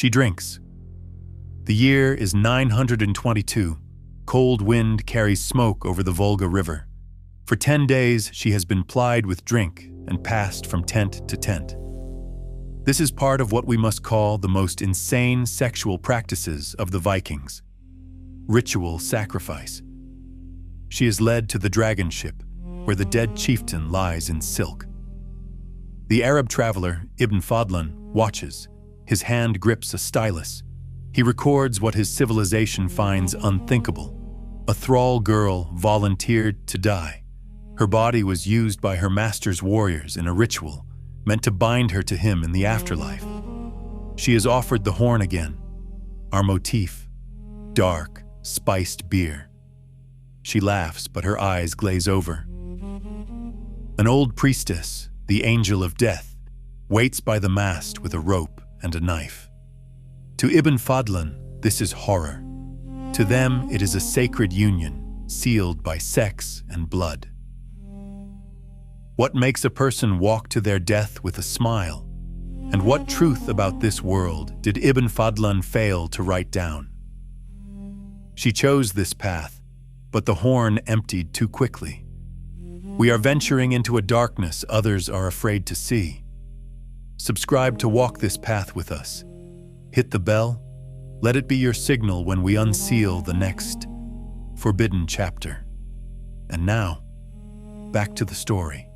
She drinks. The year is 922. Cold wind carries smoke over the Volga River. For 10 days, she has been plied with drink and passed from tent to tent. This is part of what we must call the most insane sexual practices of the Vikings. Ritual sacrifice. She is led to the dragon ship, where the dead chieftain lies in silk. The Arab traveler, Ibn Fadlan, watches. His hand grips a stylus. He records what his civilization finds unthinkable. A thrall girl volunteered to die. Her body was used by her master's warriors in a ritual, meant to bind her to him in the afterlife. She is offered the horn again. Our motif: dark, spiced beer. She laughs, but her eyes glaze over. An old priestess, the angel of death, waits by the mast with a rope and a knife. To Ibn Fadlan, this is horror. To them, it is a sacred union, sealed by sex and blood. What makes a person walk to their death with a smile? And what truth about this world did Ibn Fadlan fail to write down? She chose this path, but the horn emptied too quickly. We are venturing into a darkness others are afraid to see. Subscribe to walk this path with us. Hit the bell. Let it be your signal when we unseal the next forbidden chapter. And now, back to the story.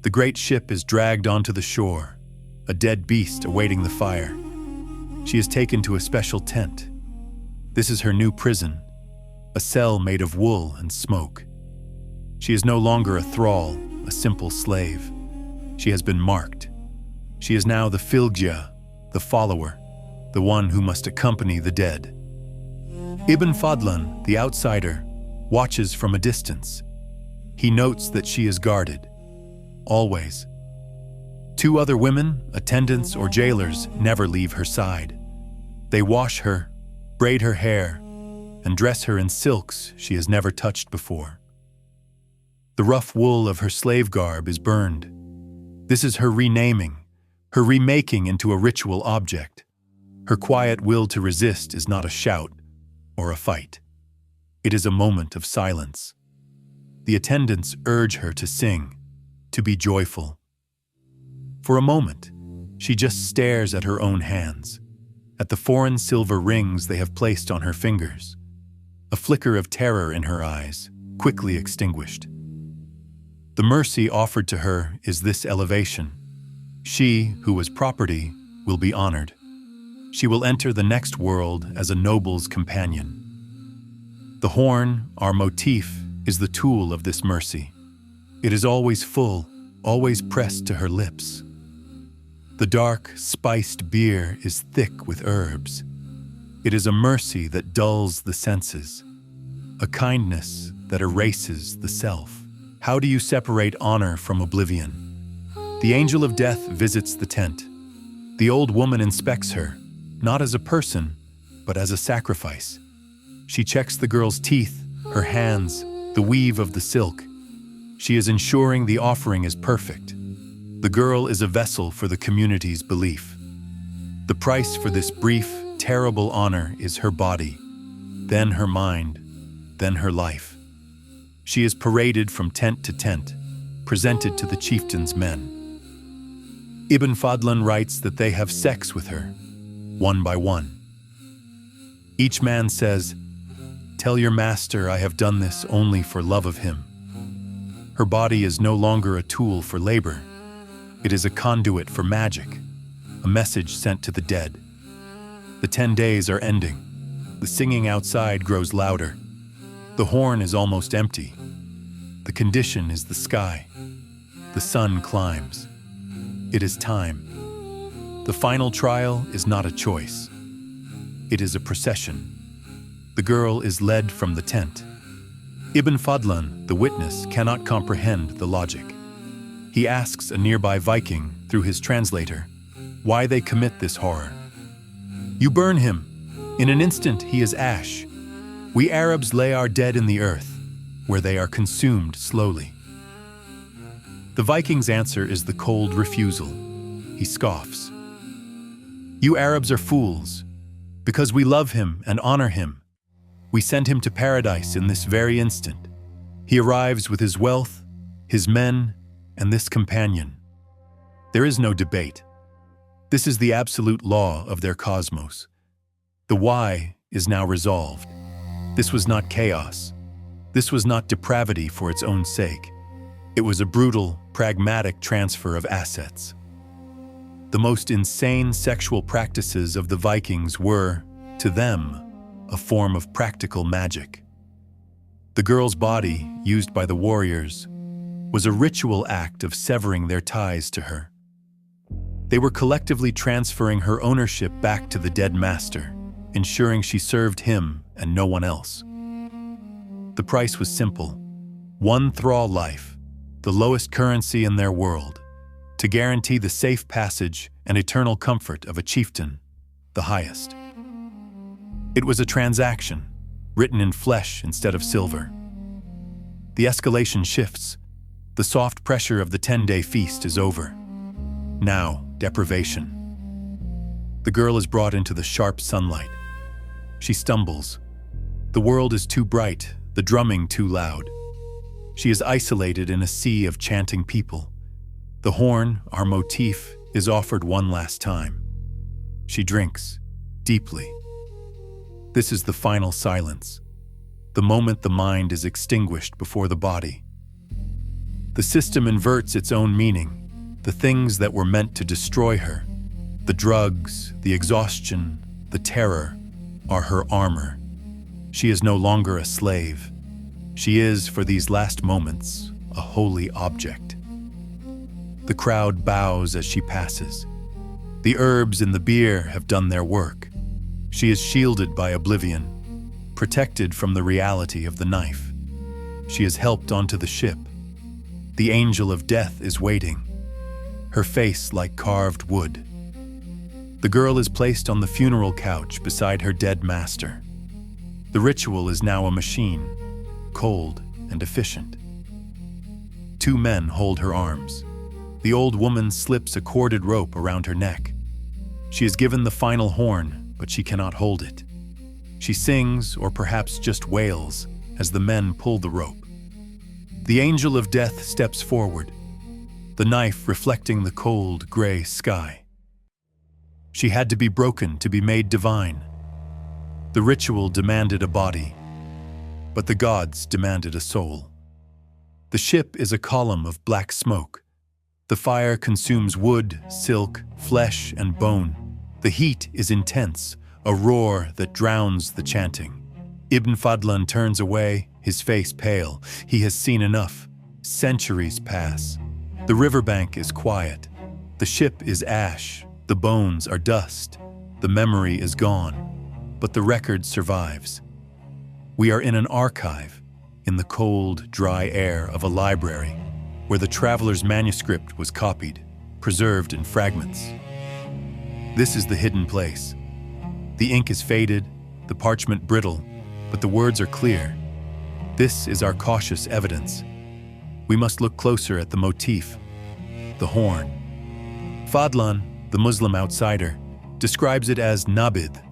The great ship is dragged onto the shore, a dead beast awaiting the fire. She is taken to a special tent. This is her new prison, a cell made of wool and smoke. She is no longer a thrall, a simple slave. She has been marked. She is now the filgja, the follower, the one who must accompany the dead. Ibn Fadlan, the outsider, watches from a distance. He notes that she is guarded. Always. 2 other women, attendants or jailers, never leave her side. They wash her, braid her hair, and dress her in silks she has never touched before. The rough wool of her slave garb is burned. This is her renaming, her remaking into a ritual object. Her quiet will to resist is not a shout or a fight. It is a moment of silence. The attendants urge her to sing, to be joyful. For a moment, she just stares at her own hands, at the foreign silver rings they have placed on her fingers. A flicker of terror in her eyes, quickly extinguished. The mercy offered to her is this elevation. She, who was property, will be honored. She will enter the next world as a noble's companion. The horn, our motif, is the tool of this mercy. It is always full, always pressed to her lips. The dark, spiced beer is thick with herbs. It is a mercy that dulls the senses, a kindness that erases the self. How do you separate honor from oblivion? The angel of death visits the tent. The old woman inspects her, not as a person, but as a sacrifice. She checks the girl's teeth, her hands, the weave of the silk. She is ensuring the offering is perfect. The girl is a vessel for the community's belief. The price for this brief, terrible honor is her body, then her mind, then her life. She is paraded from tent to tent, presented to the chieftain's men. Ibn Fadlan writes that they have sex with her, one by one. Each man says, "Tell your master I have done this only for love of him." Her body is no longer a tool for labor. It is a conduit for magic, a message sent to the dead. The 10 days are ending. The singing outside grows louder. The horn is almost empty. The condition is the sky. The sun climbs. It is time. The final trial is not a choice. It is a procession. The girl is led from the tent. Ibn Fadlan, the witness, cannot comprehend the logic. He asks a nearby Viking, through his translator, why they commit this horror. "You burn him. In an instant he is ash. We Arabs lay our dead in the earth, where they are consumed slowly." The Viking's answer is the cold refusal. He scoffs. You Arabs are fools. Because we love him and honor him, we send him to paradise in this very instant. He arrives with his wealth, his men, and this companion. There is no debate. This is the absolute law of their cosmos. The why is now resolved. This was not chaos. This was not depravity for its own sake. It was a brutal, pragmatic transfer of assets. The most insane sexual practices of the Vikings were, to them, a form of practical magic. The girl's body, used by the warriors, was a ritual act of severing their ties to her. They were collectively transferring her ownership back to the dead master, ensuring she served him and no one else. The price was simple: one thrall life, the lowest currency in their world, to guarantee the safe passage and eternal comfort of a chieftain, the highest. It was a transaction, written in flesh instead of silver. The escalation shifts. The soft pressure of the 10-day feast is over. Now, deprivation. The girl is brought into the sharp sunlight. She stumbles. The world is too bright, the drumming too loud. She is isolated in a sea of chanting people. The horn, our motif, is offered one last time. She drinks, deeply. This is the final silence, the moment the mind is extinguished before the body. The system inverts its own meaning. The things that were meant to destroy her, the drugs, the exhaustion, the terror, are her armor. She is no longer a slave. She is, for these last moments, a holy object. The crowd bows as she passes. The herbs in the beer have done their work. She is shielded by oblivion, protected from the reality of the knife. She is helped onto the ship. The angel of death is waiting, her face like carved wood. The girl is placed on the funeral couch beside her dead master. The ritual is now a machine, cold and efficient. Two men hold her arms. The old woman slips a corded rope around her neck. She is given the final horn, but she cannot hold it. She sings, or perhaps just wails, as the men pull the rope. The angel of death steps forward, the knife reflecting the cold, gray sky. She had to be broken to be made divine. The ritual demanded a body, but the gods demanded a soul. The ship is a column of black smoke. The fire consumes wood, silk, flesh, and bone. The heat is intense, a roar that drowns the chanting. Ibn Fadlan turns away, his face pale. He has seen enough. Centuries pass. The riverbank is quiet. The ship is ash. The bones are dust. The memory is gone. But the record survives. We are in an archive, in the cold, dry air of a library, where the traveler's manuscript was copied, preserved in fragments. This is the hidden place. The ink is faded, the parchment brittle, but the words are clear. This is our cautious evidence. We must look closer at the motif, the horn. Fadlan, the Muslim outsider, describes it as nabid,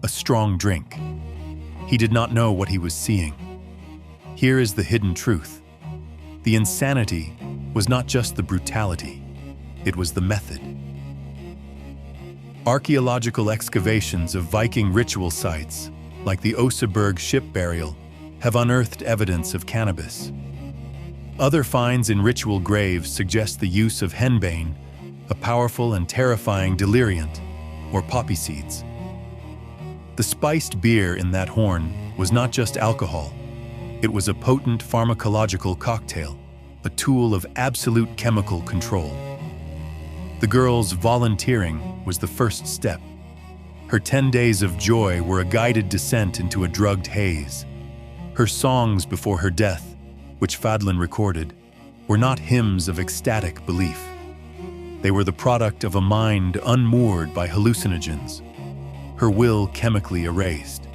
a strong drink. He did not know what he was seeing. Here is the hidden truth. The insanity was not just the brutality, it was the method. Archaeological excavations of Viking ritual sites, like the Oseberg ship burial, have unearthed evidence of cannabis. Other finds in ritual graves suggest the use of henbane, a powerful and terrifying deliriant, or poppy seeds. The spiced beer in that horn was not just alcohol. It was a potent pharmacological cocktail, a tool of absolute chemical control. The girl's volunteering was the first step. Her 10 days of joy were a guided descent into a drugged haze. Her songs before her death, which Fadlan recorded, were not hymns of ecstatic belief. They were the product of a mind unmoored by hallucinogens, her will chemically erased.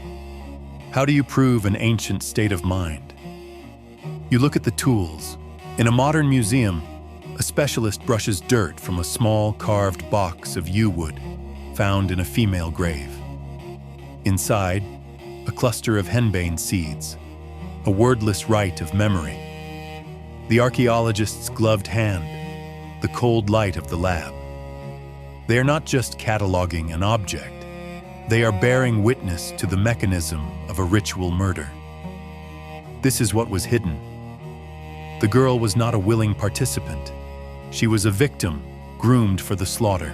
How do you prove an ancient state of mind? You look at the tools. In a modern museum, a specialist brushes dirt from a small carved box of yew wood. found in a female grave. Inside, a cluster of henbane seeds, a wordless rite of memory. The archaeologist's gloved hand, the cold light of the lab. They are not just cataloging an object, they are bearing witness to the mechanism of a ritual murder. This is what was hidden. The girl was not a willing participant. She was a victim, groomed for the slaughter.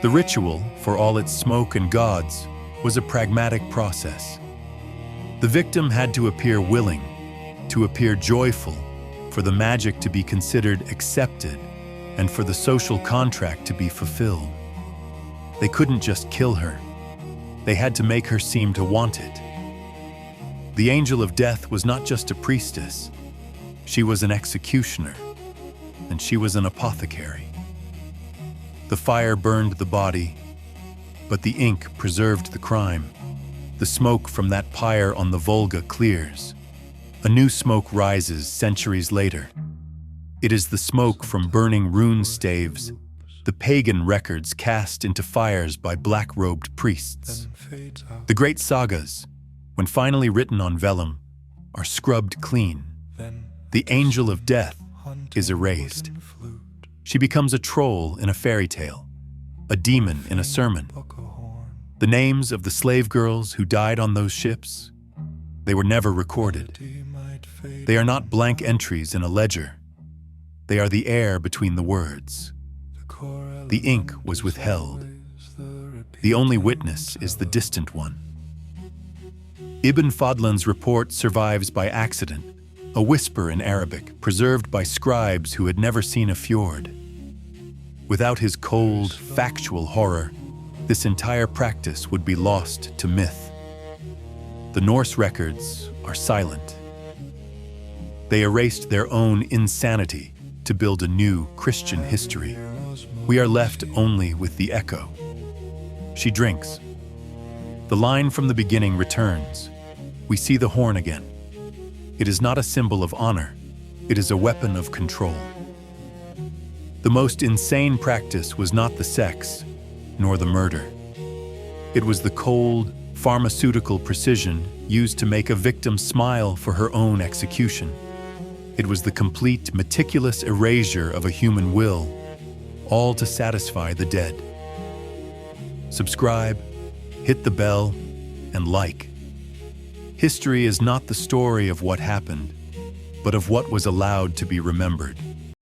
The ritual, for all its smoke and gods, was a pragmatic process. The victim had to appear willing, to appear joyful, for the magic to be considered accepted, and for the social contract to be fulfilled. They couldn't just kill her. They had to make her seem to want it. The angel of death was not just a priestess. She was an executioner, and she was an apothecary. The fire burned the body, but the ink preserved the crime. The smoke from that pyre on the Volga clears. A new smoke rises centuries later. It is the smoke from burning rune staves, the pagan records cast into fires by black-robed priests. The great sagas, when finally written on vellum, are scrubbed clean. The angel of death is erased. She becomes a troll in a fairy tale, a demon in a sermon. The names of the slave girls who died on those ships, they were never recorded. They are not blank entries in a ledger. They are the air between the words. The ink was withheld. The only witness is the distant one. Ibn Fadlan's report survives by accident, a whisper in Arabic preserved by scribes who had never seen a fjord. Without his cold, factual horror, this entire practice would be lost to myth. The Norse records are silent. They erased their own insanity to build a new Christian history. We are left only with the echo. She drinks. The line from the beginning returns. We see the horn again. It is not a symbol of honor. It is a weapon of control. The most insane practice was not the sex, nor the murder. It was the cold, pharmaceutical precision used to make a victim smile for her own execution. It was the complete, meticulous erasure of a human will, all to satisfy the dead. Subscribe, hit the bell, and like. History is not the story of what happened, but of what was allowed to be remembered.